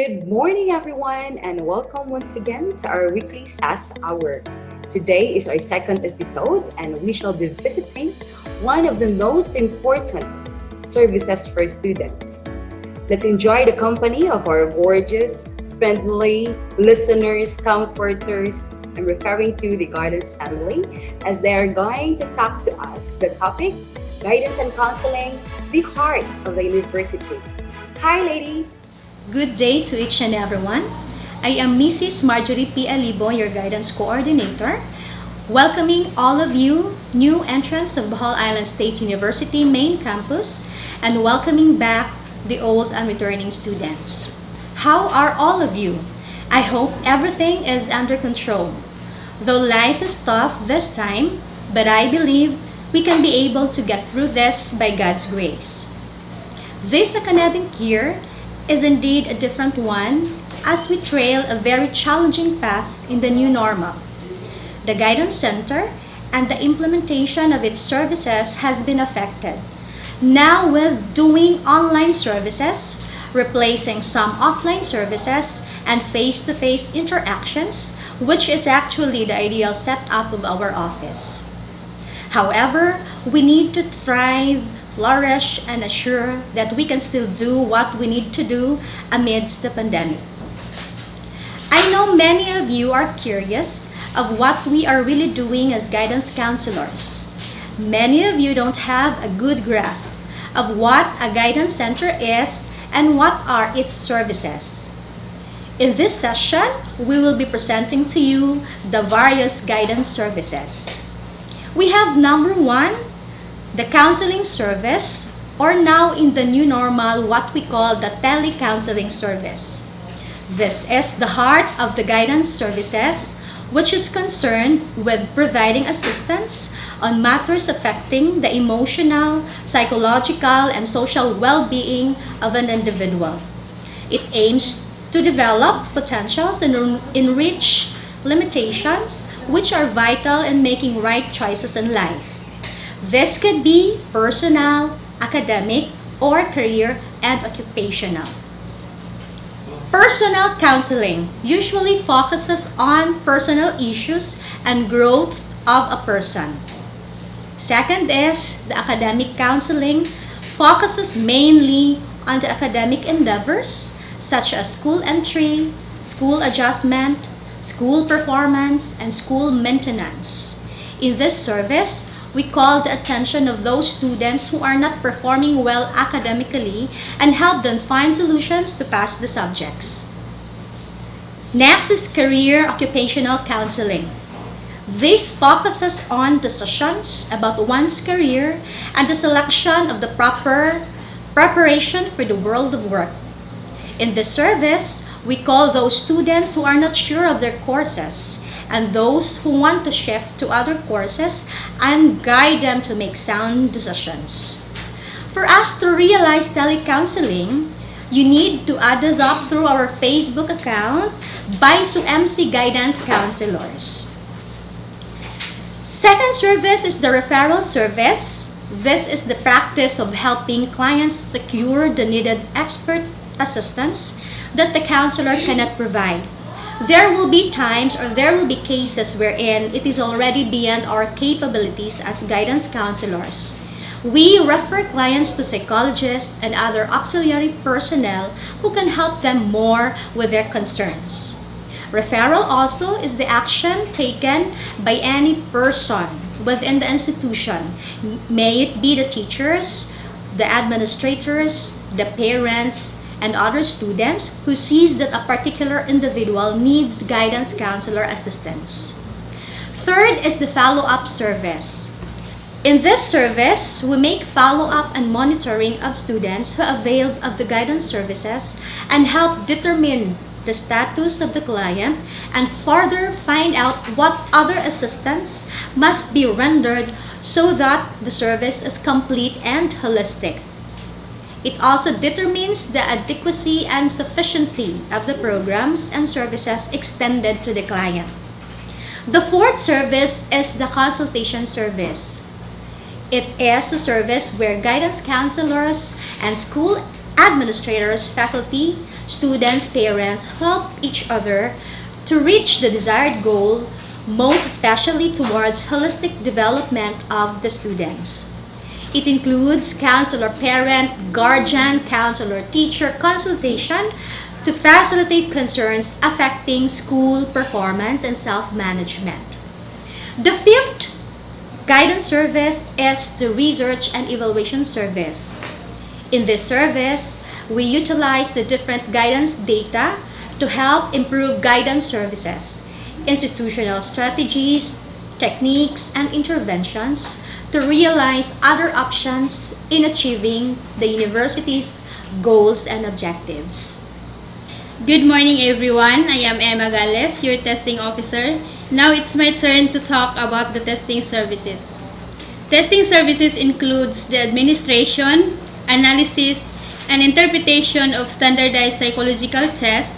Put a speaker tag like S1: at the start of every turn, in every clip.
S1: Good morning, everyone, and welcome once again to our weekly SAS Hour. Today is our second episode, and we shall be visiting one of the most important services for students. Let's enjoy the company of our gorgeous, friendly listeners, comforters. I'm referring to the Gardens family as they are going to talk to us. The topic guidance and counseling, the heart of the university. Hi, ladies.
S2: Good day to each and everyone. I am Mrs. Marjorie P. Alibo, your guidance coordinator, welcoming all of you, new entrants of Bohol Island State University main campus, and welcoming back the old and returning students. How are all of you? I hope everything is under control. Though life is tough this time, but I believe we can be able to get through this by God's grace. This academic year is indeed a different one as we trail a very challenging path in the new normal. The Guidance Center and the implementation of its services has been affected. Now with doing online services, replacing some offline services and face-to-face interactions, which is actually the ideal setup of our office. However, we need to thrive, flourish, and assure that we can still do what we need to do amidst the pandemic. I know many of you are curious of what we are really doing as guidance counselors. Many of you don't have a good grasp of what a guidance center is and what are its services. In this session, we will be presenting to you the various guidance services. We have number one, the counseling service, or now in the new normal, what we call the tele-counseling service. This is the heart of the guidance services, which is concerned with providing assistance on matters affecting the emotional, psychological, and social well-being of an individual. It aims to develop potentials and enrich limitations which are vital in making right choices in life. This could be personal, academic, or career and occupational. Personal counseling usually focuses on personal issues and growth of a person. Second is the academic counseling focuses mainly on the academic endeavors such as school entry, school adjustment, school performance, and school maintenance. In this service, we call the attention of those students who are not performing well academically and help them find solutions to pass the subjects. Next is career occupational counseling. This focuses on decisions about one's career and the selection of the proper preparation for the world of work. In this service, we call those students who are not sure of their courses and those who want to shift to other courses and guide them to make sound decisions. For us to realize telecounseling, you need to add us up through our Facebook account by SUMC Guidance Counselors. Second service is the Referral Service. This is the practice of helping clients secure the needed expert assistance that the counselor cannot provide. There will be times or there will be cases wherein it is already beyond our capabilities as guidance counselors. We refer clients to psychologists and other auxiliary personnel who can help them more with their concerns. Referral also is the action taken by any person within the institution, may it be the teachers, the administrators, the parents, and other students who sees that a particular individual needs guidance counselor assistance. Third is the follow-up service. In this service, we make follow-up and monitoring of students who availed of the guidance services and help determine the status of the client and further find out what other assistance must be rendered so that the service is complete and holistic. It also determines the adequacy and sufficiency of the programs and services extended to the client. The fourth service is the consultation service. It is a service where guidance counselors and school administrators, faculty, students, parents help each other to reach the desired goal, most especially towards holistic development of the students. It includes counselor parent, guardian, counselor teacher consultation to facilitate concerns affecting school performance and self management. The fifth guidance service is the research and evaluation service. In this service, we utilize the different guidance data to help improve guidance services, institutional strategies, techniques, and interventions to realize other options in achieving the university's goals and objectives.
S3: Good morning, everyone. I am Emma Gales, your testing officer. Now it's my turn to talk about the testing services. Testing services includes the administration, analysis, and interpretation of standardized psychological tests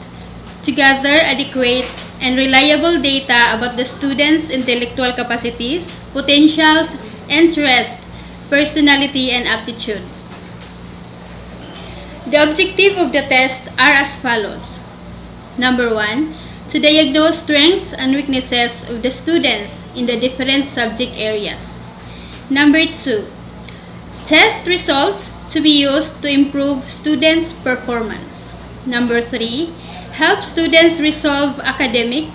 S3: to gather adequate and reliable data about the students' intellectual capacities, potentials, interest, personality, and aptitude. The objective of the test are as follows. Number 1, to diagnose strengths and weaknesses of the students in the different subject areas. Number 2, test results to be used to improve students' performance. Number 3, help students resolve academic,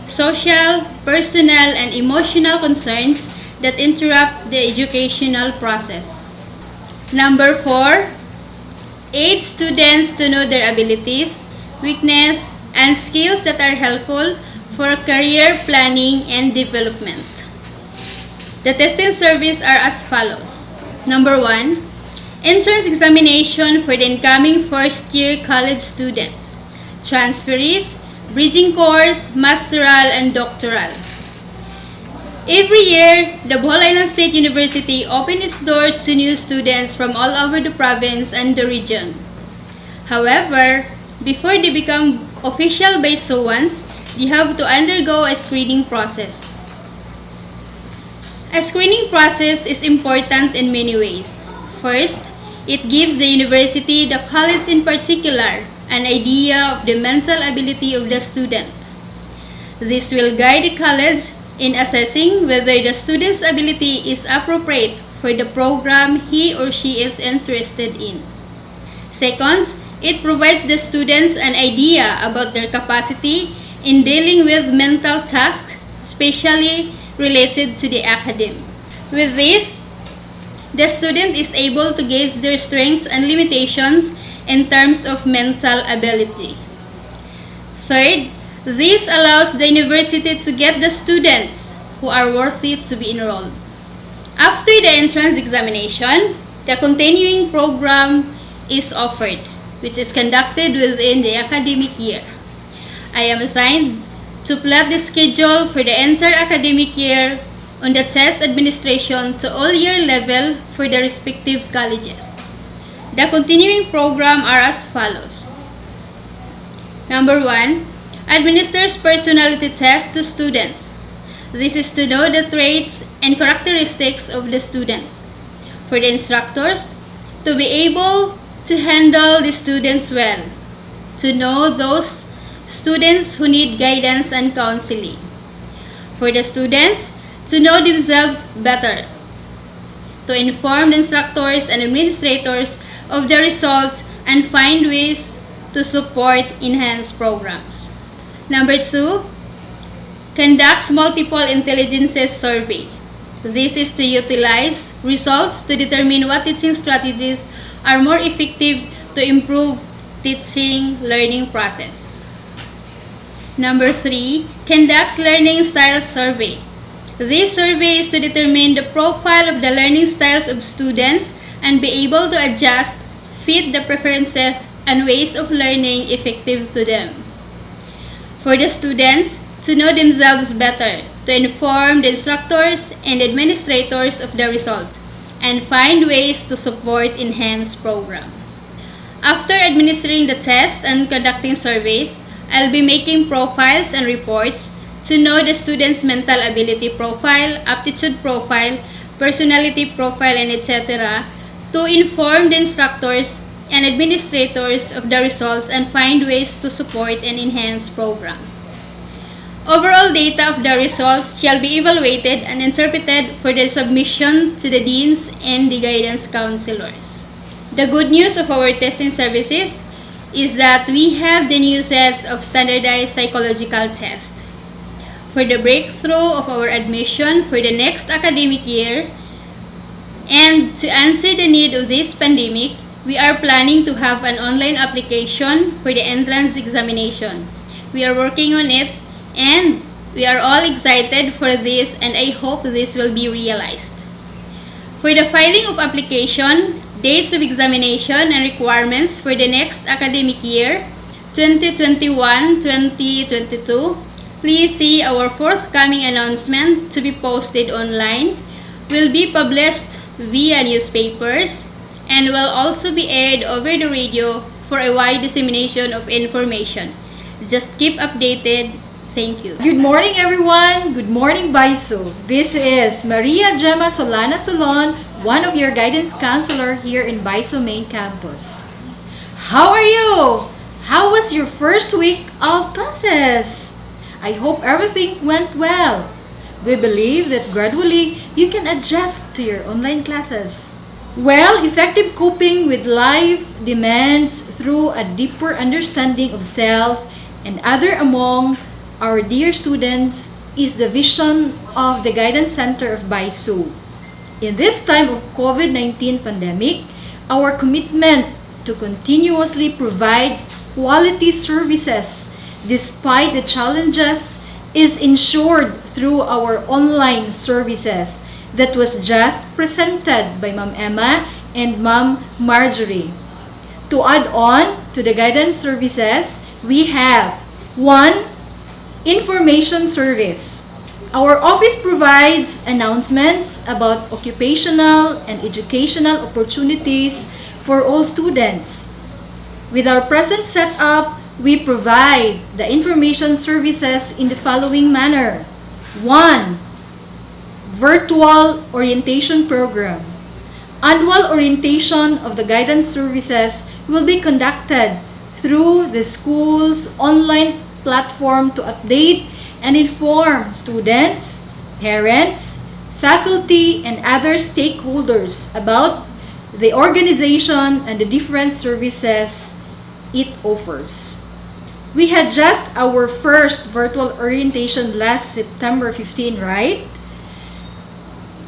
S3: social, personal, and emotional concerns that interrupt the educational process. Number 4, aid students to know their abilities, weakness, and skills that are helpful for career planning and development. The testing service are as follows. Number 1, entrance examination for the incoming first-year college students, transferees, bridging course, masteral, and doctoral. Every year, the Bohol Island State University opens its door to new students from all over the province and the region. However, before they become official BSOANs, they have to undergo a screening process. A screening process is important in many ways. First, it gives the university, the college in particular, an idea of the mental ability of the student. This will guide the college in assessing whether the student's ability is appropriate for the program he or she is interested in. Second, it provides the students an idea about their capacity in dealing with mental tasks, especially related to the academic. With this, the student is able to gauge their strengths and limitations in terms of mental ability. Third, this allows the university to get the students who are worthy to be enrolled. After the entrance examination, the continuing program is offered, which is conducted within the academic year. I am assigned to plot the schedule for the entire academic year on the test administration to all year level for the respective colleges. The continuing program are as follows. Number 1, administers personality test to students. This is to know the traits and characteristics of the students. For the instructors, to be able to handle the students well, to know those students who need guidance and counseling. For the students, to know themselves better, to inform the instructors and administrators of the results and find ways to support enhanced programs. Number 2, conducts multiple intelligences survey. This is to utilize results to determine what teaching strategies are more effective to improve teaching learning process. Number 3, conducts learning style survey. This survey is to determine the profile of the learning styles of students and be able to adjust, fit the preferences and ways of learning effective to them. For the students, to know themselves better, to inform the instructors and administrators of the results, and find ways to support enhanced program. After administering the test and conducting surveys, I'll be making profiles and reports to know the student's mental ability profile, aptitude profile, personality profile, and etc. to inform the instructors and administrators of the results and find ways to support and enhance program. Overall data of the results shall be evaluated and interpreted for the submission to the deans and the guidance counselors. The good news of our testing services is that we have the new sets of standardized psychological tests. For the breakthrough of our admission for the next academic year, and to answer the need of this pandemic, we are planning to have an online application for the entrance examination. We are working on it, and we are all excited for this, and I hope this will be realized. For the filing of application, dates of examination and requirements for the next academic year, 2021-2022, please see our forthcoming announcement to be posted online, will be published via newspapers, and will also be aired over the radio for a wide dissemination of information. Just keep updated. Thank you.
S2: Good morning, everyone. Good morning, Baiso. This is Maria Gemma Solana Solon, one of your guidance counselor here in Baiso Main Campus. How are you? How was your first week of classes? I hope everything went well. We believe that gradually you can adjust to your online classes. Well, effective coping with life demands through a deeper understanding of self and other among our dear students is the vision of the Guidance Center of Baisu. In this time of COVID-19 pandemic, our commitment to continuously provide quality services despite the challenges is ensured through our online services that was just presented by Ma'am Emma and Ma'am Marjorie. To add on to the guidance services, we have 1. Information service. Our office provides announcements about occupational and educational opportunities for all students. With our present setup, we provide the information services in the following manner. 1. Virtual orientation program. Annual orientation of the guidance services will be conducted through the school's online platform to update and inform students, parents, faculty, and other stakeholders about the organization and the different services it offers. We had just our first virtual orientation last September 15, right?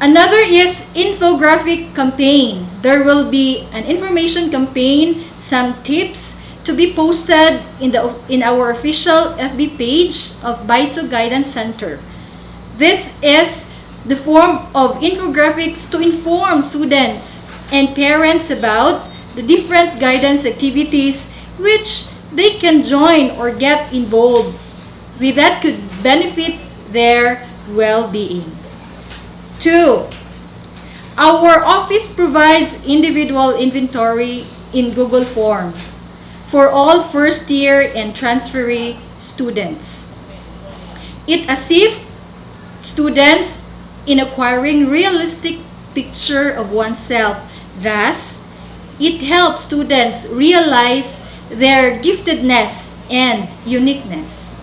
S2: Another is Infographic Campaign. There will be an information campaign, some tips to be posted in our official FB page of Baiso Guidance Center. This is the form of infographics to inform students and parents about the different guidance activities which they can join or get involved with that could benefit their well-being. 2. Our office provides individual inventory in Google Form for all first year and transferee students. It assists students in acquiring realistic picture of oneself. Thus, it helps students realize their giftedness and uniqueness.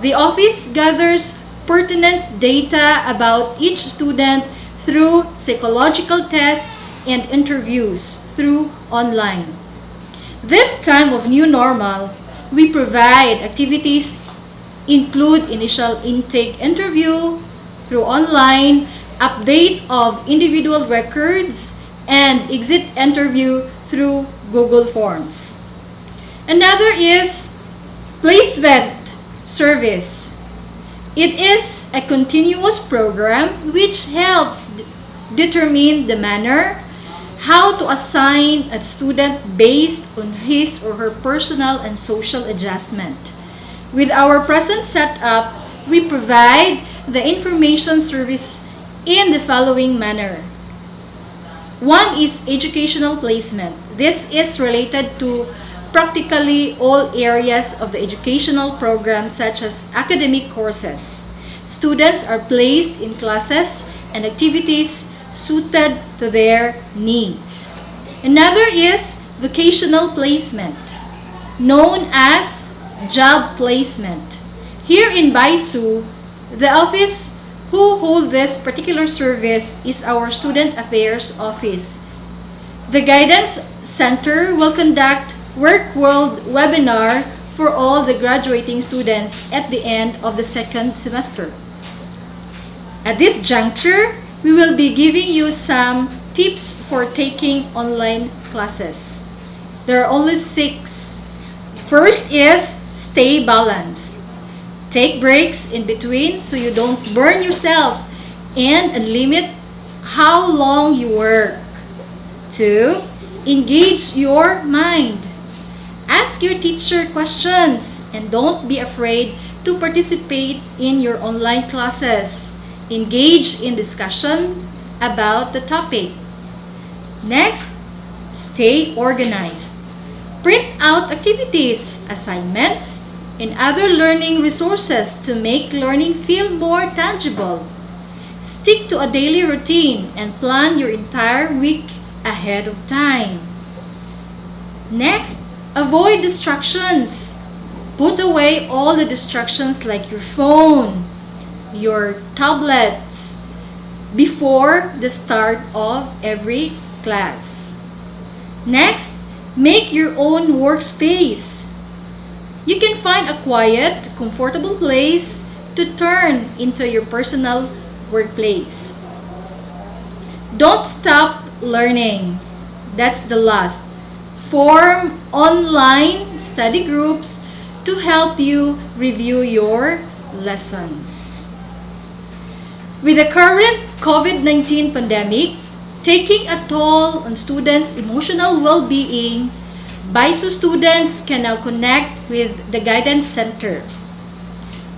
S2: The office gathers pertinent data about each student through psychological tests and interviews through online. This time of new normal, we provide activities include initial intake interview through online, update of individual records, and exit interview through Google Forms. Another is placement service. It is a continuous program which helps determine the manner how to assign a student based on his or her personal and social adjustment. With our present setup, we provide the information service in the following manner. 1 is educational placement. This is related to practically all areas of the educational program such as academic courses. Students are placed in classes and activities suited to their needs. Another is vocational placement, known as job placement. Here in Baisu, the office who hold this particular service is our Student Affairs Office. The Guidance Center will conduct Work World webinar for all the graduating students at the end of the second semester. At this juncture, we will be giving you some tips for taking online classes. There are only 6. First is stay balanced. Take breaks in between so you don't burn yourself and limit how long you work. 2. Engage your mind. Ask your teacher questions and don't be afraid to participate in your online classes. Engage in discussions about the topic. Next, stay organized. Print out activities, assignments, and other learning resources to make learning feel more tangible. Stick to a daily routine and plan your entire week ahead of time. Next, avoid distractions. Put away all the distractions like your phone, your tablets, before the start of every class. Next, make your own workspace. You can find a quiet, comfortable place to turn into your personal workplace. Don't stop learning. That's the last. Form online study groups to help you review your lessons. With the current COVID-19 pandemic taking a toll on students' emotional well-being, Baisu students can now connect with the Guidance Center.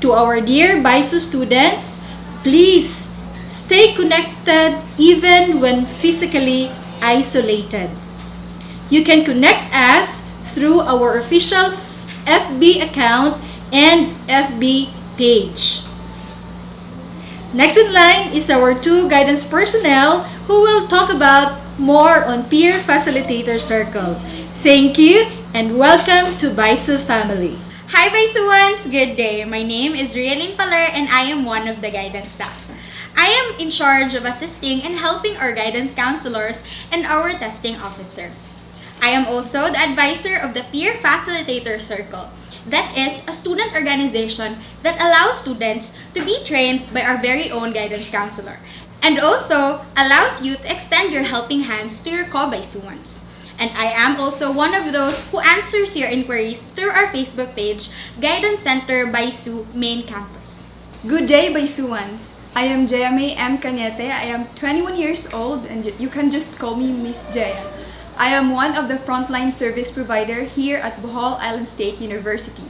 S2: To our dear Baisu students, please stay connected even when physically isolated. You can connect us through our official FB account and FB page. Next in line is our 2 guidance personnel who will talk about more on Peer Facilitator Circle. Thank you and welcome to Baisu family.
S4: Hi Baisuans! Good day! My name is Rialyn Paler and I am one of the guidance staff. I am in charge of assisting and helping our guidance counselors and our testing officer. I am also the advisor of the Peer Facilitator Circle. That is a student organization that allows students to be trained by our very own guidance counselor and also allows you to extend your helping hands to your co-Baisuans. And I am also one of those who answers your inquiries through our Facebook page, Guidance Center Baisu Main Campus.
S5: Good day, Baisuans! I am Jayame M. Cañete. I am 21 years old and you can just call me Miss Jaya. I am one of the frontline service provider here at Bohol Island State University.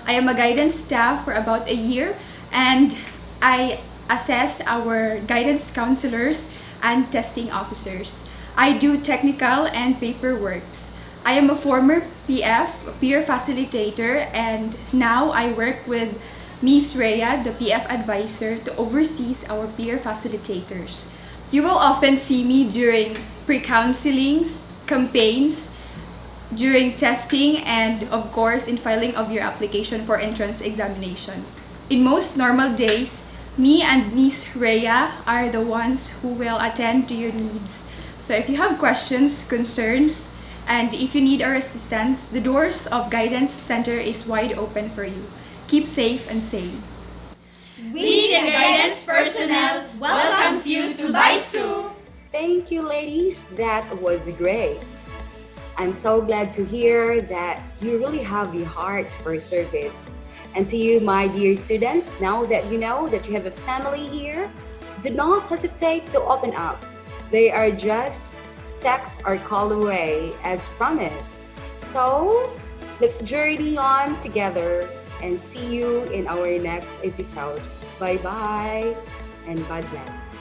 S5: I am a guidance staff for about a year and I assess our guidance counselors and testing officers. I do technical and paperworks. I am a former PF, peer facilitator, and now I work with Miss Rhea, the PF advisor, to oversee our peer facilitators. You will often see me during pre-counselings, campaigns, during testing, and of course in filing of your application for entrance examination. In most normal days, me and Miss Rhea are the ones who will attend to your needs. So if you have questions, concerns, and if you need our assistance, the doors of Guidance Center is wide open for you. Keep safe and sane.
S3: We, the guidance personnel, welcomes you to Baisu.
S1: Thank you, ladies. That was great. I'm so glad to hear that you really have the heart for service. And to you, my dear students, now that you know that you have a family here, do not hesitate to open up. They are just text or call away as promised. So let's journey on together and see you in our next episode. Bye-bye and God bless.